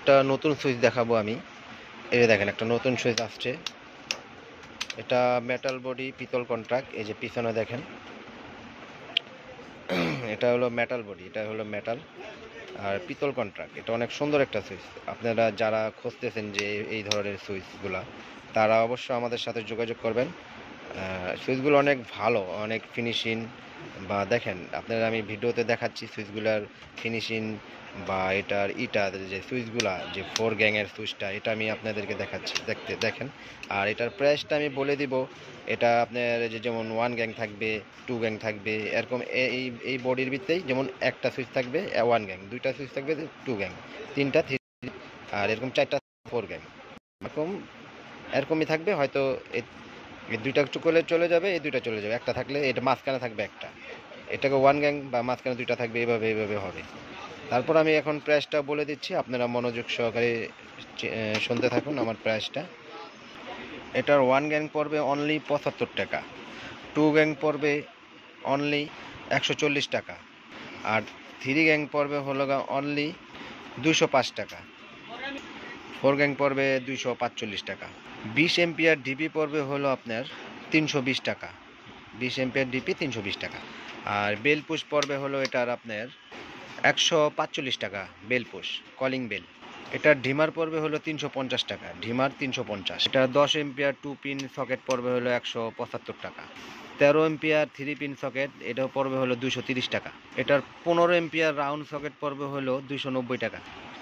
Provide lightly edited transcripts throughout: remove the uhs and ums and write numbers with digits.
একটা নতুন সুইচ দেখাবো আমি। এই যে দেখেন একটা নতুন সুইচ আসছে। এটা মেটাল বডি পিতল কন্ট্রাক্ট। এই যে পিছনে দেখেন এটা হলো মেটাল বডি, এটা হলো মেটাল আর পিতল কন্ট্রাক্ট। এটা অনেক সুন্দর একটা সুইচ। আপনারা যারা খুঁজতেছেন যে এই ধরনের সুইচগুলা, তারা অবশ্যই আমাদের সাথে যোগাযোগ করবেন। সুইচগুলো অনেক ভালো, অনেক ফিনিশিং। বা দেখেন আপনারা, আমি ভিডিওতে দেখাচ্ছি সুইচগুলার ফিনিশিং বা এটার যে সুইচগুলা, যে 4 গ্যাংয়ের সুইচটা, এটা আমি আপনাদেরকে দেখাচ্ছি, দেখেন। আর এটার প্রাইসটা আমি বলে দিব। এটা আপনার যেমন 1 গ্যাং থাকবে, 2 গ্যাং থাকবে, এরকম এই বডির ভিত্তেই। যেমন একটা সুইচ থাকবে 1 গ্যাং, দুইটা সুইচ থাকবে 2 গ্যাং, তিনটা 3, আর এরকম চারটা 4 গ্যাং, এরকমই থাকবে। হয়তো এই দুইটা চলে যাবে, এই দুইটা চলে যাবে, একটা থাকলে এটা মাঝখানে থাকবে একটা, এটাকে 1 গ্যাং বা মাঝখানে দুইটা থাকবে, এইভাবে হবে। তারপর আমি এখন প্রাইসটা বলে দিচ্ছি, আপনারা মনোযোগ সহকারে শুনতে থাকুন আমার প্রাইসটা। এটার 1 গ্যাং পড়বে অনলি 75 টাকা, 2 গ্যাং পড়বে অনলি 140 টাকা, আর 3 গ্যাং পড়বে হলো অনলি 205 টাকা, 4 গ্যাং পড়বে 245 টাকা। 20 এম্পিয়ার ডিপি পড়বে হলো আপনার 320 টাকা, 20 এম্পিয়ার ডিপি 320 টাকা। আর বেল পুশ পড়বে হলো এটার আপনার 145 টাকা, বেল পুশ কলিং বেল। এটার ঢিমার পড়বে হলো 350 টাকা, ঢিমার 350। এটা 10 এম্পিয়ার 2 পিন সকেট পড়বে হলো 175 টাকা। 13 এম্পিয়ার 3 পিন সকেট, এটাও পড়বে হলো 230 টাকা। এটার 15 এম্পিয়ার রাউন্ড সকেট পড়বে হলো 290 টাকা।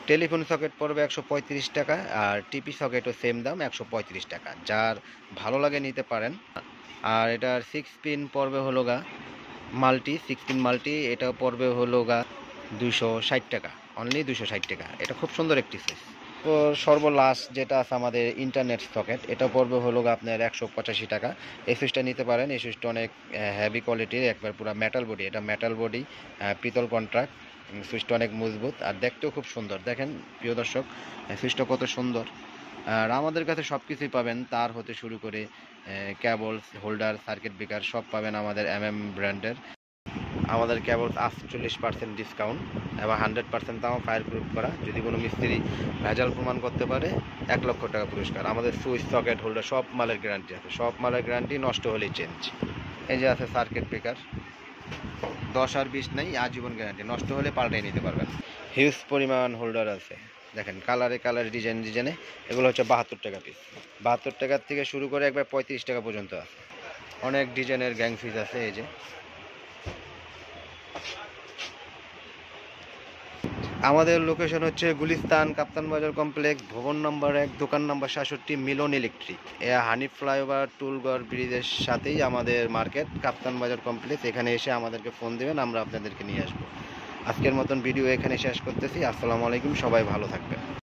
টেলিফোন সকেট পড়বে 135 টাকা, আর টিপি সকেটও সেম দাম 135 টাকা। যার ভালো লাগে নিতে পারেন। আর এটার 6 পিন পড়বে হলো মাল্টি, 6 পিন মাল্টি, এটাও পড়বে হলো 260 টাকা, অনলি 260 টাকা। এটা খুব সুন্দর একটি সুইচ। তো সর্বলাস্ট যেটা আছে আমাদের ইন্টারনেট সকেট, এটা পড়বে হলো আপনার 185 টাকা। এই সুইচটা নিতে পারেন। এই সুইচটা অনেক হেভি কোয়ালিটির, একবার পুরো মেটাল বডি। এটা মেটাল বডি, পিতল কন্ট্রাক্ট। সুইচটা অনেক মজবুত আর দেখতেও খুব সুন্দর। দেখেন প্রিয় দর্শক, সুইচটা কত সুন্দর। আর আমাদের কাছে সব কিছুই পাবেন, তার হতে শুরু করে কেবলস, হোল্ডার, সার্কিট ব্রেকার সব পাবেন আমাদের ব্র্যান্ডের। আমাদের কেবল 48% ডিসকাউন্ট এবং 100% দাম ফায়ার প্রুফ করা। যদি কোনো মিস্ত্রি ভেজাল প্রমাণ করতে পারে, 1 লক্ষ টাকা পুরস্কার। আমাদের সুইচ, সকেট, হোল্ডার সব মালের গ্যারান্টি আছে, সব মালের গ্যারান্টি, নষ্ট হলেই চেঞ্জ। এই যে আছে সার্কিট ব্রেকার, 10 আর 20 নেই, আজীবন গ্যারান্টি, নষ্ট হলে পাল্টাই নিতে পারবেন। হিউজ পরিমাণ হোল্ডার আছে, দেখেন কালারে ডিজাইনে। এগুলো হচ্ছে 72 টাকা পিস। 72 টাকার থেকে শুরু করে একবার 35 টাকা পর্যন্ত আছে। অনেক ডিজাইনের গ্যাং সুইচ আছে। এই যে আমাদের লোকেশন হচ্ছে গুলিস্তান কাপ্তান বাজার কমপ্লেক্স, ভবন নম্বর 1, দোকান নম্বর 67, মিলন ইলেকট্রিক। হানিফ ফ্লাইওভার টুলগড় ব্রিজের সাথেই আমাদের মার্কেট, কাপ্তান বাজার কমপ্লেক্স। এখানে এসে আমাদেরকে ফোন দেবেন, আমরা আপনাদেরকে নিয়ে আসবো। আজকের মতন ভিডিও এখানে শেষ করতেছি। আসসালামু আলাইকুম, সবাই ভালো থাকবেন।